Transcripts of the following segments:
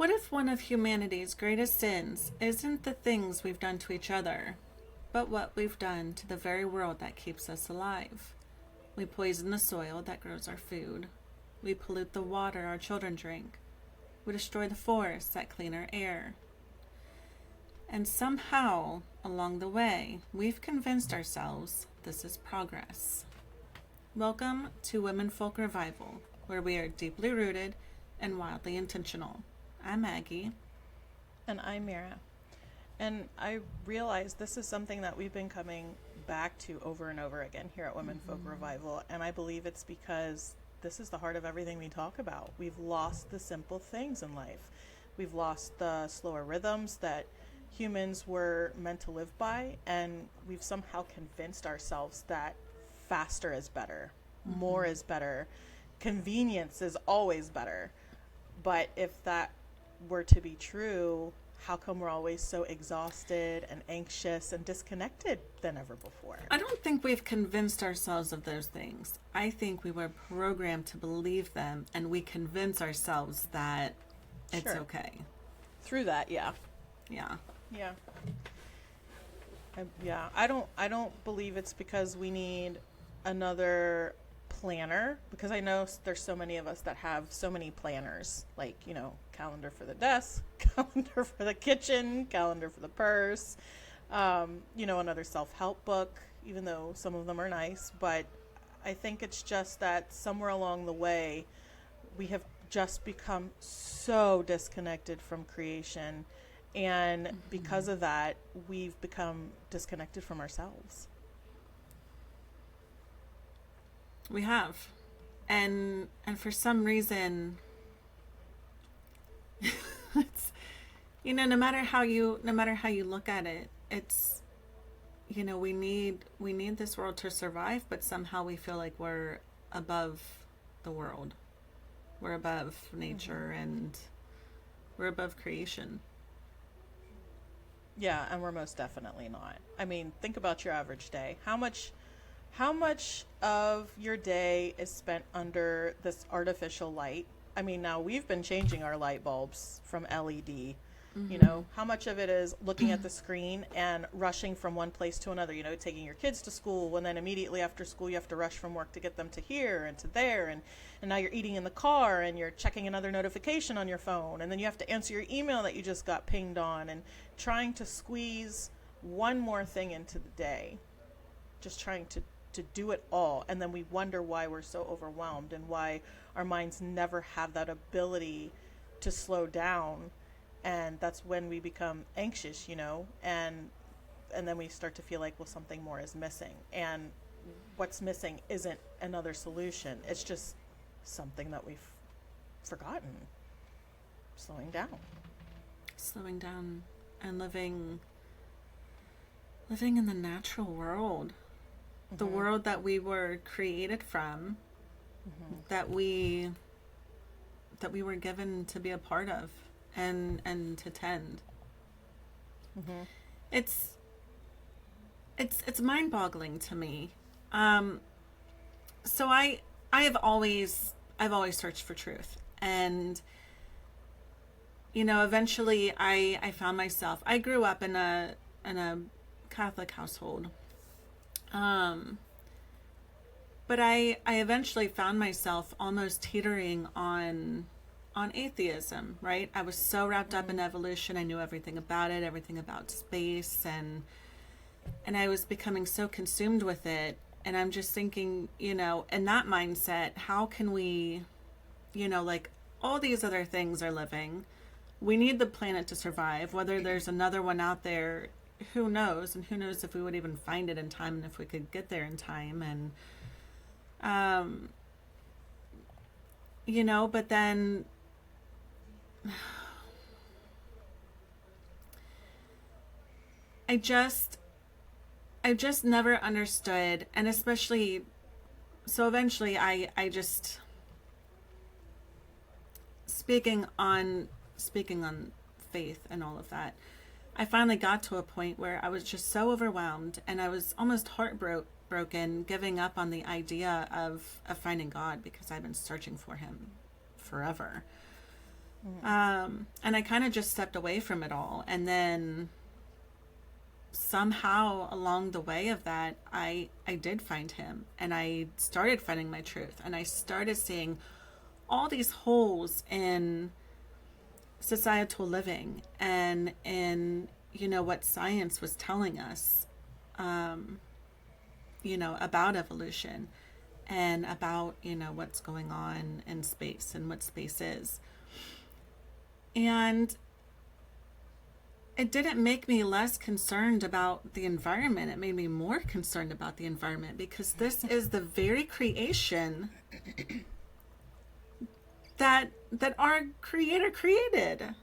What if one of humanity's greatest sins isn't the things we've done to each other, but what we've done to the very world that keeps us alive? We poison the soil that grows our food. We pollute the water our children drink. We destroy the forests that clean our air. And somehow, along the way, we've convinced ourselves this is progress. Welcome to Womenfolk Revival, where we are deeply rooted and wildly intentional. I'm Maggie. And I'm Meara. And I realize this is something that we've been coming back to over and over again here at Womenfolk Revival. And I believe it's because this is the heart of everything we talk about. We've lost the simple things in life. We've lost the slower rhythms that humans were meant to live by. And we've somehow convinced ourselves that faster is better, more is better, convenience is always better. But if that were to be true, how come we're always so exhausted and anxious and disconnected than ever before? I don't think we've convinced ourselves of those things. I think we were programmed to believe them, and we convince ourselves that it's Sure. okay. Through that, yeah. Yeah. Yeah. Yeah. I don't believe it's because we need another planner, because I know there's so many of us that have so many planners, like, calendar for the desk, calendar for the kitchen, calendar for the purse, another self-help book, even though some of them are nice. But I think it's just that somewhere along the way, we have just become so disconnected from creation. And because of that, we've become disconnected from ourselves. We have. And for some reason, it's, no matter how you look at it, it's, we need this world to survive, but somehow we feel like we're above the world. We're above nature and we're above creation. Yeah, and we're most definitely not. I mean, think about your average day. How much of your day is spent under this artificial light? I mean, now we've been changing our light bulbs from LED. How much of it is looking at the screen and rushing from one place to another, taking your kids to school, and then immediately after school you have to rush from work to get them to here and to there, and now you're eating in the car and you're checking another notification on your phone, and then you have to answer your email that you just got pinged on, and trying to squeeze one more thing into the day, just trying to do it all. And then we wonder why we're so overwhelmed and why our minds never have that ability to slow down. And that's when we become anxious, and then we start to feel like, well, something more is missing. And what's missing isn't another solution. It's just something that we've forgotten. Slowing down And living in the natural world. The world that we were created from, that we were given to be a part of and to tend. It's mind-boggling to me. So I've always searched for truth, and eventually I found myself. I grew up in a Catholic household. But I eventually found myself almost teetering on atheism, right? I was so wrapped up in evolution. I knew everything about it, everything about space, and I was becoming so consumed with it. And I'm just thinking, in that mindset, how can we, like all these other things are living. We need the planet to survive. Whether there's another one out there, who knows? And who knows if we would even find it in time, and if we could get there in time. And but then I just never understood. And especially, so eventually I just, speaking on faith and all of that, I finally got to a point where I was just so overwhelmed, and I was almost heartbroken, giving up on the idea of finding God, because I've been searching for him forever. And I kind of just stepped away from it all. And then somehow along the way of that, I did find him, and I started finding my truth, and I started seeing all these holes in societal living and in, what science was telling us, about evolution and about, what's going on in space and what space is. And it didn't make me less concerned about the environment. It made me more concerned about the environment, because this is the very creation that our Creator created.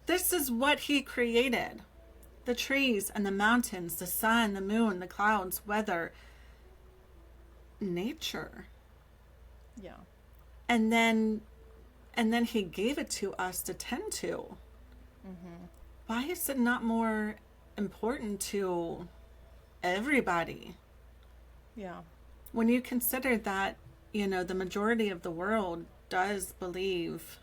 This is what He created. The trees and the mountains, the sun, the moon, the clouds, weather, nature. Yeah. And then He gave it to us to tend to. Why is it not more important to everybody? Yeah. When you consider that, the majority of the world does believe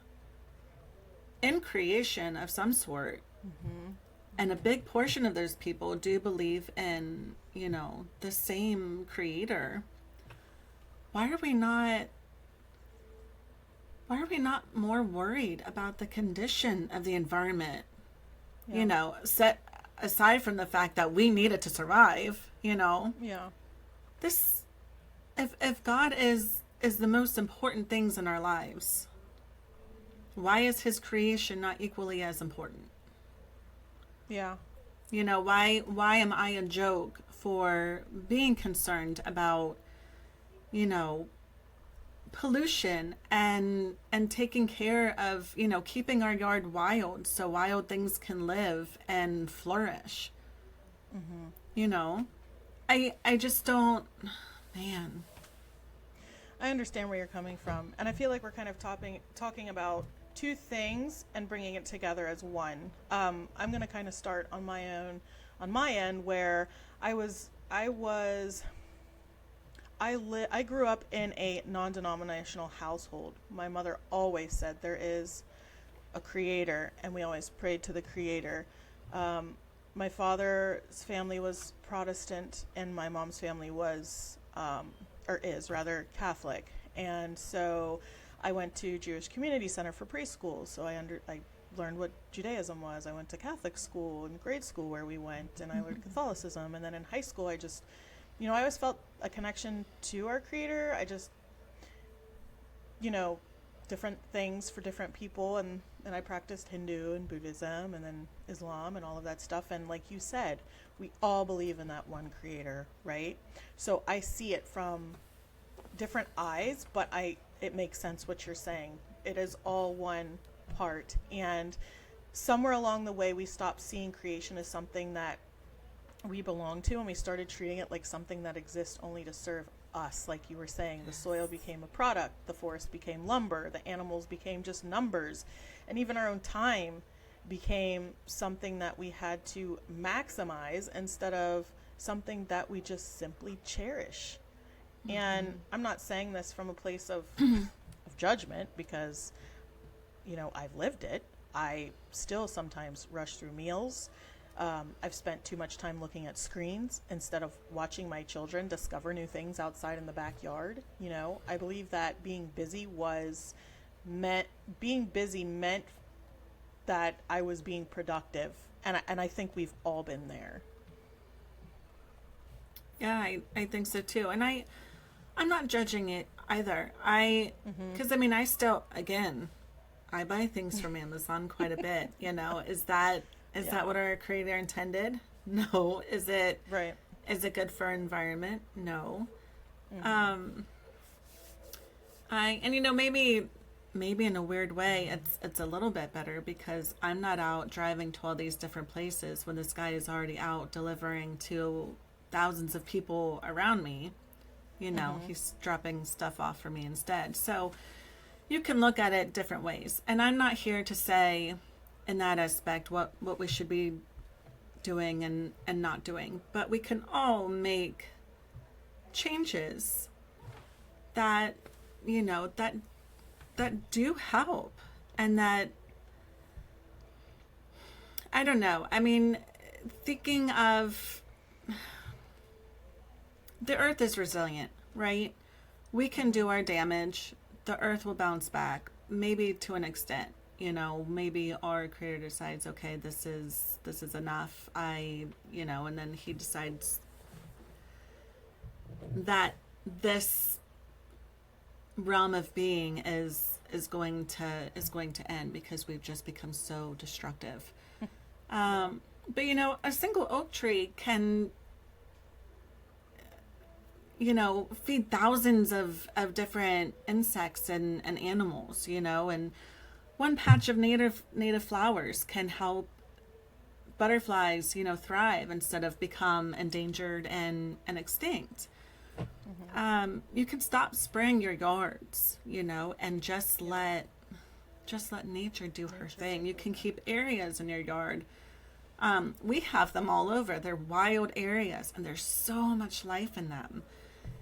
in creation of some sort. And a big portion of those people do believe in, the same Creator. Why are we not more worried about the condition of the environment? Yeah. Set aside from the fact that we need it to survive, Yeah. this, if God is the most important things in our lives, why is His creation not equally as important? Yeah. Why am I a joke for being concerned about, pollution and taking care of, keeping our yard wild so wild things can live and flourish? I just don't, man. I understand where you're coming from, and I feel like we're kind of talking about two things and bringing it together as one. I'm going to kind of start on my end, where I grew up in a non-denominational household. My mother always said there is a Creator, and we always prayed to the Creator. My father's family was Protestant, and my mom's family was, or is rather, Catholic. And so I went to Jewish Community Center for preschool, so I learned what Judaism was. I went to Catholic school in grade school where we went, and I learned Catholicism. And then in high school, I just, I always felt a connection to our Creator. I just, different things for different people, and I practiced Hindu and Buddhism and then Islam and all of that stuff. And like you said, we all believe in that one Creator, right? So I see it from different eyes, but it makes sense what you're saying. It is all one part. And somewhere along the way, we stopped seeing creation as something that we belong to, and we started treating it like something that exists only to serve us. Like you were saying, the soil became a product, the forest became lumber, the animals became just numbers, and even our own time became something that we had to maximize instead of something that we just simply cherish. And I'm not saying this from a place of judgment, because I've lived it. I still sometimes rush through meals. I've spent too much time looking at screens instead of watching my children discover new things outside in the backyard. I believe that being busy meant that I was being productive, and I think we've all been there. Yeah, I think so too. And I'm not judging it either. Because I still, again, I buy things from Amazon quite a bit. Is that what our Creator intended? No. Is it right? Is it good for our environment? No. Maybe in a weird way it's a little bit better, because I'm not out driving to all these different places when this guy is already out delivering to thousands of people around me. He's dropping stuff off for me instead. So you can look at it different ways. And I'm not here to say in that aspect what we should be doing and not doing. But we can all make changes that, that that do help, and that, I don't know. I mean, thinking of the earth is resilient, right? We can do our damage. The earth will bounce back, maybe to an extent. You know, maybe our creator decides, okay, this is enough. And then he decides that this realm of being is going to end because we've just become so destructive. But a single oak tree can feed thousands of different insects and animals, and one patch of native flowers can help butterflies, thrive instead of become endangered and extinct. You can stop spraying your yards, and just let nature do her thing. You can keep areas in your yard. We have them all over. They're wild areas, and there's so much life in them.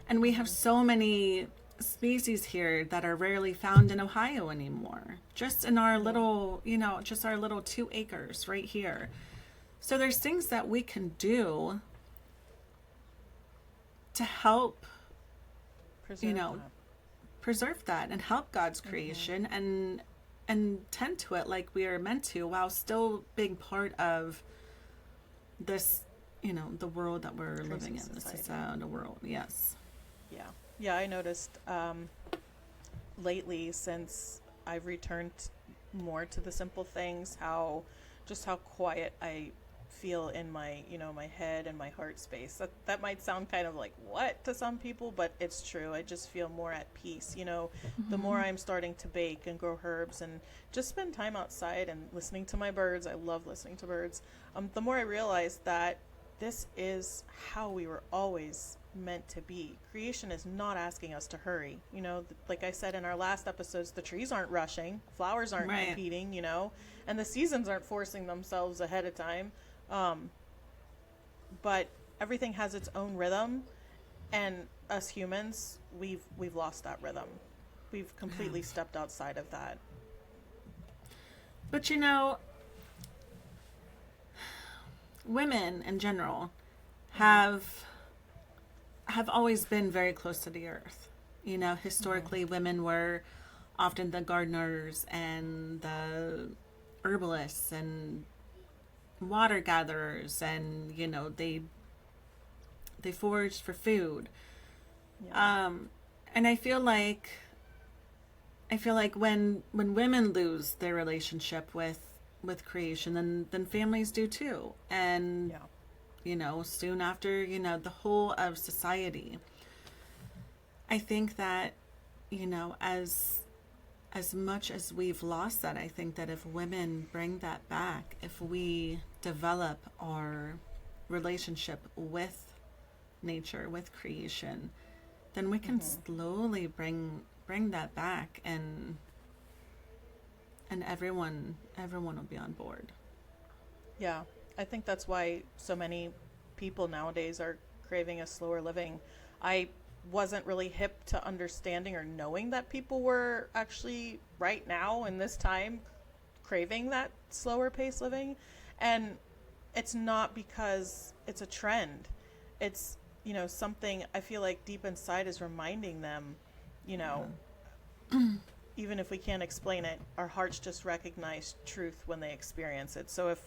And we have so many species here that are rarely found in Ohio anymore. Just in our little, just our little 2 acres right here. So there's things that we can do to help, preserve that and help God's creation and tend to it like we are meant to, while still being part of this, the world that we're living in. This is the world, yes. Yeah, I noticed lately, since I've returned more to the simple things, how quiet I feel in my my head and my heart space. That might sound kind of like what to some people, but it's true. I just feel more at peace. The more I'm starting to bake and grow herbs and just spend time outside and listening to my birds. I love listening to birds. The more I realize that this is how we were always meant to be. Creation is not asking us to hurry. Like I said in our last episodes, the trees aren't rushing, flowers aren't competing, and the seasons aren't forcing themselves ahead of time. But everything has its own rhythm, and us humans, we've lost that rhythm. We've completely stepped outside of that. But women in general have always been very close to the earth. Historically, women were often the gardeners and the herbalists and water gatherers, and they foraged for food. And I feel like when women lose their relationship with creation, then families do too. And soon after, the whole of society. I think that, as much as we've lost that, I think that if women bring that back, if we develop our relationship with nature, with creation, then we can slowly bring that back, and everyone will be on board. Yeah. I think that's why so many people nowadays are craving a slower living. I wasn't really hip to understanding or knowing that people were actually right now in this time craving that slower pace living. And it's not because it's a trend. It's, something I feel like deep inside is reminding them, even if we can't explain it, our hearts just recognize truth when they experience it. So if,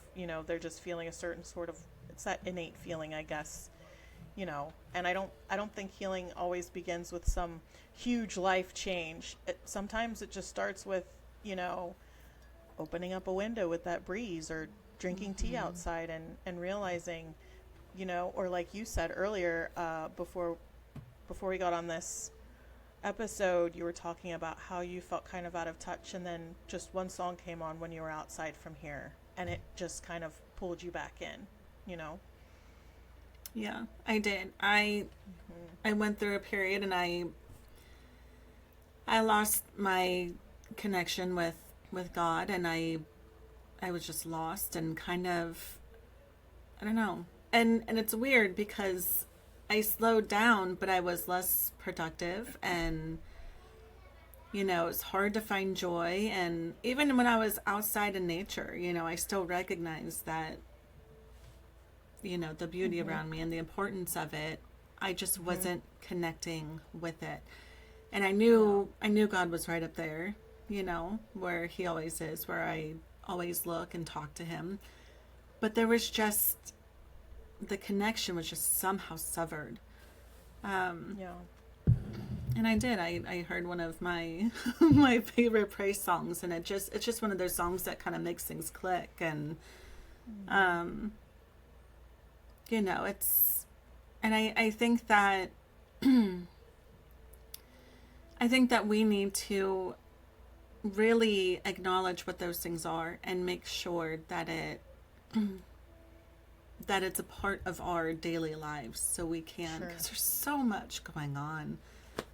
they're just feeling a certain sort of, it's that innate feeling, I guess, and I don't think healing always begins with some huge life change. Sometimes it just starts with, opening up a window with that breeze, or drinking tea outside and realizing, or like you said earlier, before we got on this episode, you were talking about how you felt kind of out of touch, and then just one song came on when you were outside from here, and it just kind of pulled you back in. Yeah, I did. I went through a period, and I lost my connection with God, and I was just lost and kind of, I don't know. And it's weird because I slowed down, but I was less productive, and It's hard to find joy. And even when I was outside in nature, I still recognized that, the beauty around me and the importance of it. I just wasn't connecting with it. And I knew God was right up there, where he always is, where I always look and talk to him. But there was just, the connection was just somehow severed. Yeah. And I did. I heard one of my my favorite praise songs, and it's just one of those songs that kind of makes things click. And it's, and I think that I think that we need to really acknowledge what those things are and make sure that it's a part of our daily lives, so we can, because there's so much going on.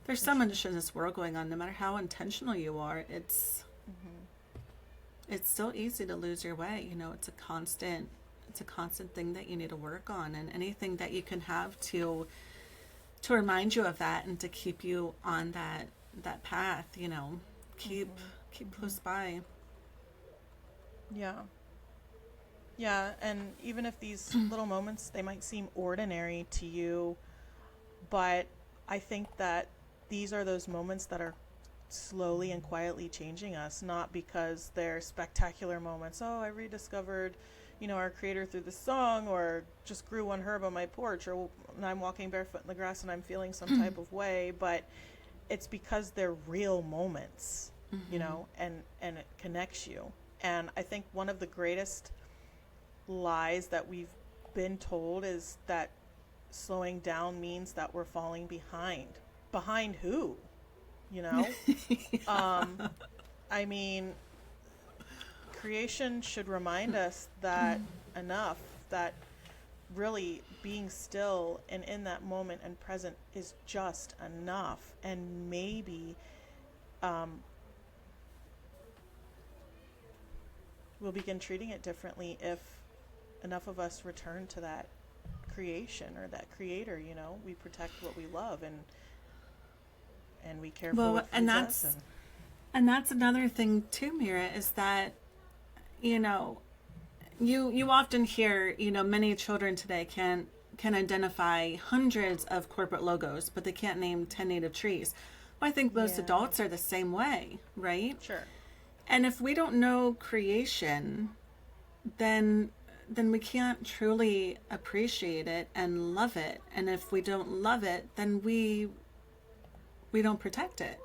There's so much in this world going on. No matter how intentional you are, it's still easy to lose your way. It's a constant thing that you need to work on, and anything that you can have to remind you of that and to keep you on that path, keep close by. Yeah, and even if these little moments, they might seem ordinary to you, but I think that these are those moments that are slowly and quietly changing us, not because they're spectacular moments. Oh, I rediscovered, our creator through this song, or just grew one herb on my porch, or I'm walking barefoot in the grass and I'm feeling some type of way, but it's because they're real moments, and it connects you. And I think one of the greatest lies that we've been told is that slowing down means that we're falling behind. Behind who? I mean, creation should remind us that that really being still and in that moment and present is just enough. And maybe we'll begin treating it differently if enough of us return to that creation or that creator. We protect what we love, and we care for what feeds us. And that's another thing too, Meara, is that you often hear, many children today can identify hundreds of corporate logos, but they can't name 10 native trees. Well, I think most adults are the same way, right? Sure. And if we don't know creation, then we can't truly appreciate it and love it. And if we don't love it, then we don't protect it.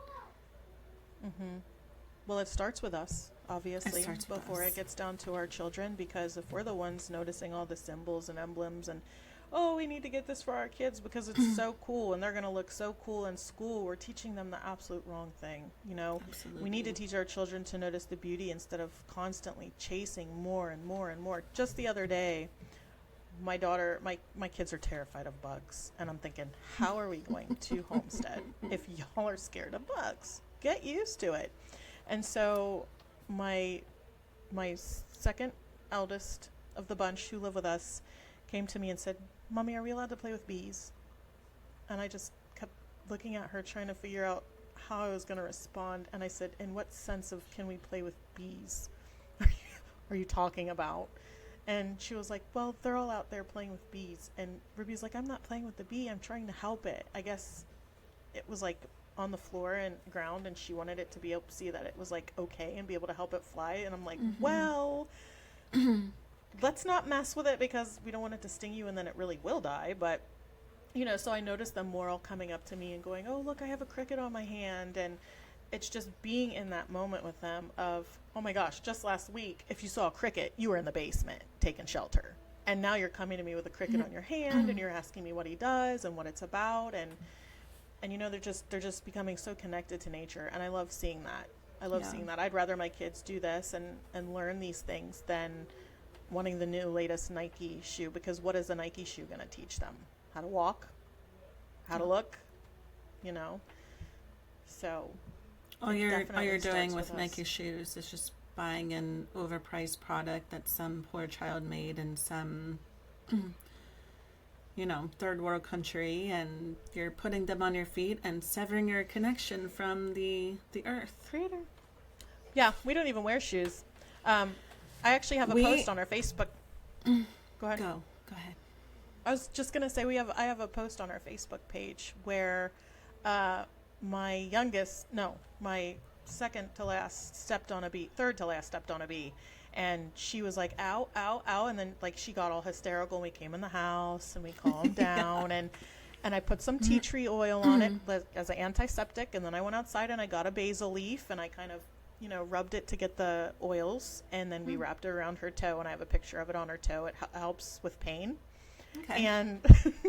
Well, it starts with us, obviously, before it gets down to our children, because if we're the ones noticing all the symbols and emblems and, oh, we need to get this for our kids because it's so cool and they're going to look so cool in school, we're teaching them the absolute wrong thing. Absolutely. We need to teach our children to notice the beauty instead of constantly chasing more and more and more. Just the other day, my daughter, my kids are terrified of bugs, and I'm thinking, how are we going to homestead if y'all are scared of bugs? Get used to it. And so my second eldest of the bunch who live with us came to me and said, Mommy, are we allowed to play with bees? And I just kept looking at her, trying to figure out how I was going to respond. And I said, in what sense of can we play with bees are you talking about? And she was like, well, they're all out there playing with bees. And Ruby's like, I'm not playing with the bee. I'm trying to help it. I guess it was like on the floor and ground, and she wanted it to be able to see that it was like okay and be able to help it fly. And I'm like, well, let's not mess with it because we don't want it to sting you and then it really will die. But so I noticed them more all coming up to me and going, oh, look, I have a cricket on my hand. And it's just being in that moment with them of, oh my gosh, just last week, if you saw a cricket, you were in the basement taking shelter. And now you're coming to me with a cricket on your hand and you're asking me what he does and what it's about. And they're just becoming so connected to nature. And I love seeing that. I love seeing that. I'd rather my kids do this and learn these things than wanting the new latest Nike shoe, because what is a Nike shoe going to teach them? How to walk, how to look, so all you're doing with Nike shoes is just buying an overpriced product that some poor child made in some third world country, and you're putting them on your feet and severing your connection from the earth. Creator. Yeah, we don't even wear shoes. I actually have a post on our Facebook. Go ahead. Go ahead. I was just gonna say I have a post on our Facebook page where my second to last stepped on a bee, third to last stepped on a bee, and she was like, ow, ow, ow, and then like she got all hysterical, and we came in the house and we calmed down, and I put some tea tree oil on it as an antiseptic, and then I went outside and I got a basil leaf and I kind of rubbed it to get the oils, and then we wrapped it around her toe, and I have a picture of it on her toe. It helps with pain. Okay. And a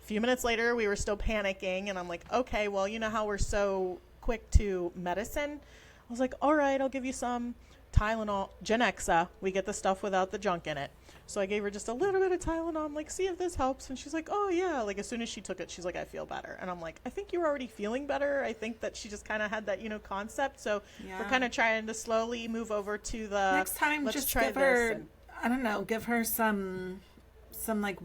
few minutes later, we were still panicking, and I'm like, okay, well, you know how we're so quick to medicine? I was like, all right, I'll give you some Tylenol, Genexa. We get the stuff without the junk in it. So I gave her just a little bit of Tylenol. I'm like, see if this helps. And she's like, oh, yeah. Like, as soon as she took it, she's like, I feel better. And I'm like, I think you were already feeling better. I think that she just kind of had that, concept. So we're kind of trying to slowly move over to the next time. Let's just try give her, this. And, I don't know, give her some like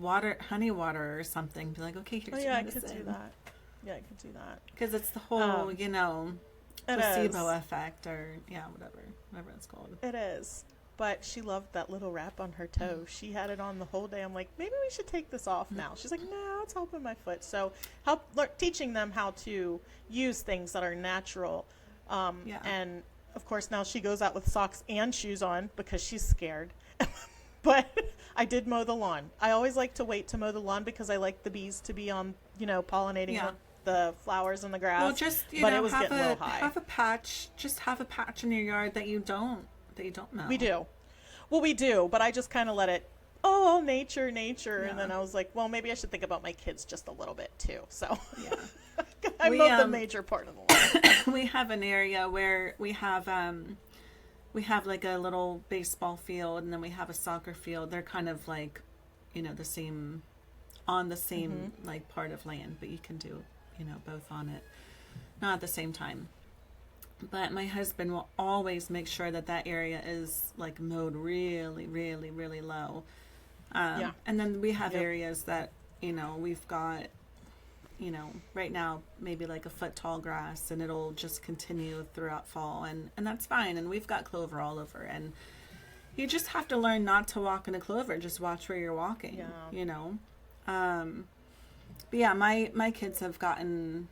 honey water or something. Be like, okay, here's your medicine. I could do that. Yeah, I could do that. Because it's the whole, placebo effect, or whatever it's called. It is. But she loved that little wrap on her toe. She had it on the whole day. I'm like, maybe we should take this off now. She's like, no, it's helping my foot. So teaching them how to use things that are natural. And, of course, now she goes out with socks and shoes on because she's scared. But I did mow the lawn. I always like to wait to mow the lawn because I like the bees to be on, pollinating the flowers and the grass. Well, just, but it was getting a little high. Have a patch. Just have a patch in your yard that you don't mow. We do. Well, we do, but I just kind of let it, nature. Yeah. And then I was like, well, maybe I should think about my kids just a little bit too. So I mowed the major part of the lawn. We have an area where we have like a little baseball field, and then we have a soccer field. They're kind of like, the same like part of land, but you can do, both on it, not at the same time. But my husband will always make sure that area is like mowed really, really, really low. And then we have areas that, we've got, right now maybe like a foot tall grass, and it'll just continue throughout fall, and that's fine. And we've got clover all over, and you just have to learn not to walk in a clover. Just watch where you're walking, But yeah, my kids have gotten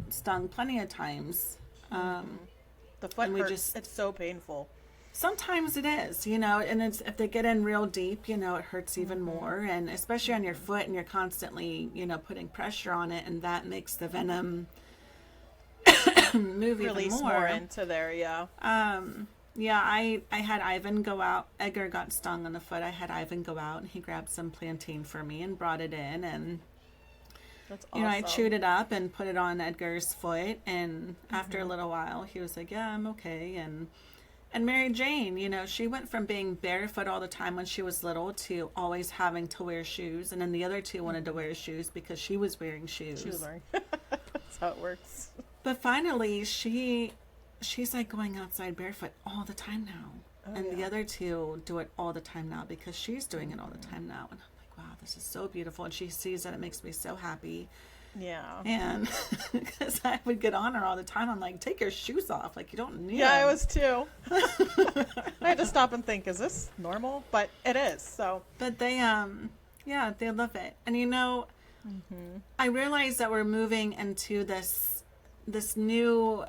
stung plenty of times. The foot hurts. It's so painful. Sometimes it is, and if they get in real deep, it hurts even more, and especially on your foot, and you're constantly, putting pressure on it, and that makes the venom move Release even more into there. I had Ivan go out. Edgar got stung on the foot. I had Ivan go out, and he grabbed some plantain for me and brought it in, and that's awesome. I chewed it up and put it on Edgar's foot, and after a little while, he was like, yeah, I'm okay. And Mary Jane, she went from being barefoot all the time when she was little to always having to wear shoes, and then the other two wanted to wear shoes because she was wearing shoes. She was wearing. That's how it works. But finally, she's like going outside barefoot all the time now. The other two do it all the time now because she's doing it all the time now. And wow, this is so beautiful. And she sees that, it makes me so happy. Yeah. And because I would get on her all the time, I'm like, take your shoes off. Like, you don't need them. I was too. I had to stop and think, is this normal? But it is. So. But they, they love it. And I realize that we're moving into this new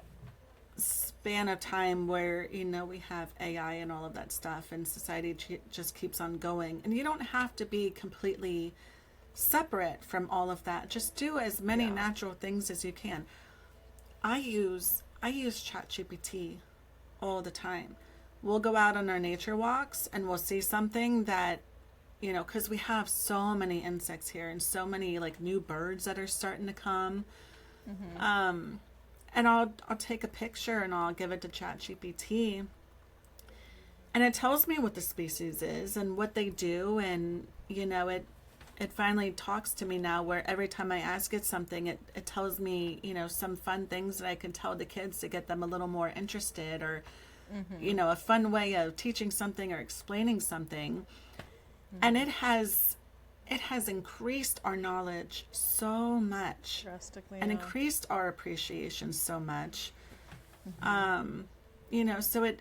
span of time where we have AI and all of that stuff, and society just keeps on going, and you don't have to be completely separate from all of that. Just do as many natural things as you can. I use ChatGPT all the time. We'll go out on our nature walks and we'll see something that because we have so many insects here and so many like new birds that are starting to come. And I'll take a picture and I'll give it to ChatGPT, and it tells me what the species is and what they do, and it finally talks to me now, where every time I ask it something, it tells me some fun things that I can tell the kids to get them a little more interested, or a fun way of teaching something or explaining something. And it it has increased our knowledge so much Drastically. and Yeah. increased our appreciation so much. Mm-hmm. So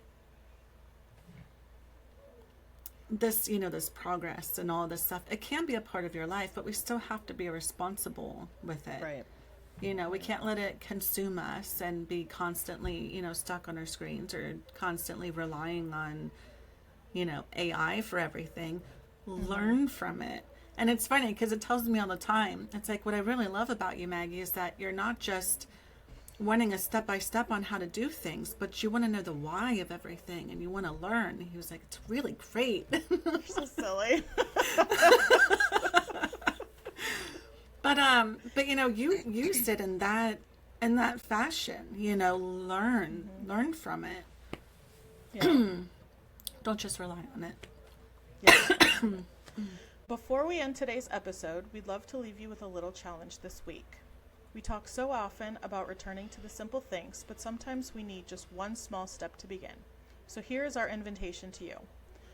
this progress and all this stuff, it can be a part of your life, but we still have to be responsible with it. Right. We can't let it consume us and be constantly, stuck on our screens or constantly relying on, AI for everything. Learn from it. And it's funny because it tells me all the time. It's like, what I really love about you, Maggie, is that you're not just wanting a step by step on how to do things, but you want to know the why of everything and you want to learn. And he was like, it's really great. You're so silly. But you use it in that fashion, learn from it. Yeah. Don't just rely on it. Yeah. Before we end today's episode, we'd love to leave you with a little challenge this week. We talk so often about returning to the simple things, but sometimes we need just one small step to begin. So here is our invitation to you.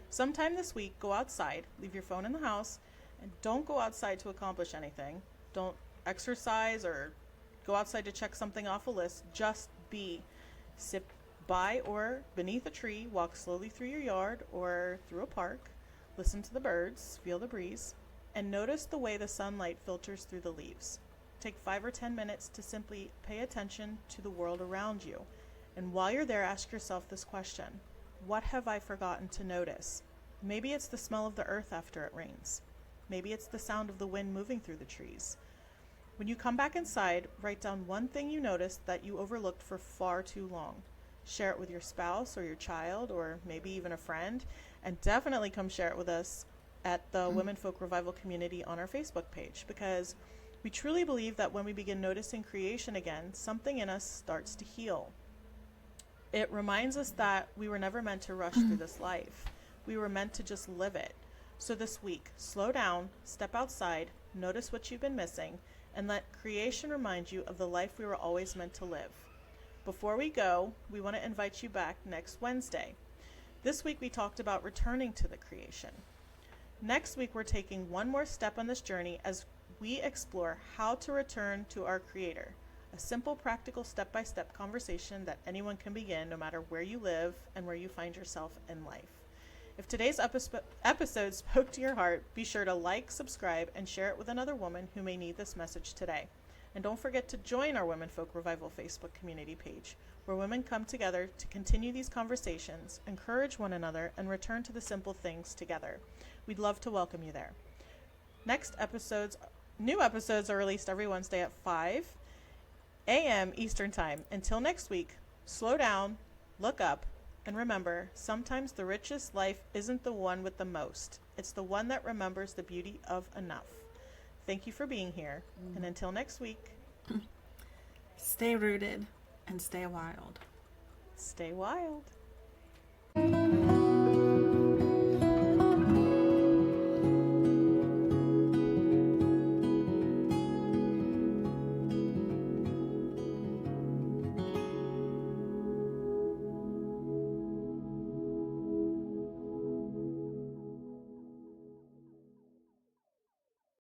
Sometime this week, go outside, leave your phone in the house, and don't go outside to accomplish anything. Don't exercise or go outside to check something off a list. Just be. Sit by or beneath a tree, walk slowly through your yard or through a park, listen to the birds, feel the breeze, and notice the way the sunlight filters through the leaves. Take 5 or 10 minutes to simply pay attention to the world around you. And while you're there, ask yourself this question: what have I forgotten to notice? Maybe it's the smell of the earth after it rains. Maybe it's the sound of the wind moving through the trees. When you come back inside, write down one thing you noticed that you overlooked for far too long. Share it with your spouse or your child or maybe even a friend, and definitely come share it with us at the Womenfolk Revival community on our Facebook page, because we truly believe that when we begin noticing creation again, something in us starts to heal. It reminds us that we were never meant to rush through this life. We were meant to just live it. So this week, slow down, step outside, notice what you've been missing, and let creation remind you of the life we were always meant to live. Before we go, we want to invite you back next Wednesday. This week we talked about returning to the creation. Next week we're taking one more step on this journey as we explore how to return to our Creator. A simple, practical, step-by-step conversation that anyone can begin no matter where you live and where you find yourself in life. If today's episode spoke to your heart, be sure to like, subscribe, and share it with another woman who may need this message today. And don't forget to join our Womenfolk Revival Facebook community page, where women come together to continue these conversations, encourage one another, and return to the simple things together. We'd love to welcome you there. New episodes are released every Wednesday at 5 a.m. Eastern Time. Until next week, slow down, look up, and remember, sometimes the richest life isn't the one with the most. It's the one that remembers the beauty of enough. Thank you for being here, and until next week, stay rooted and stay wild. Stay wild.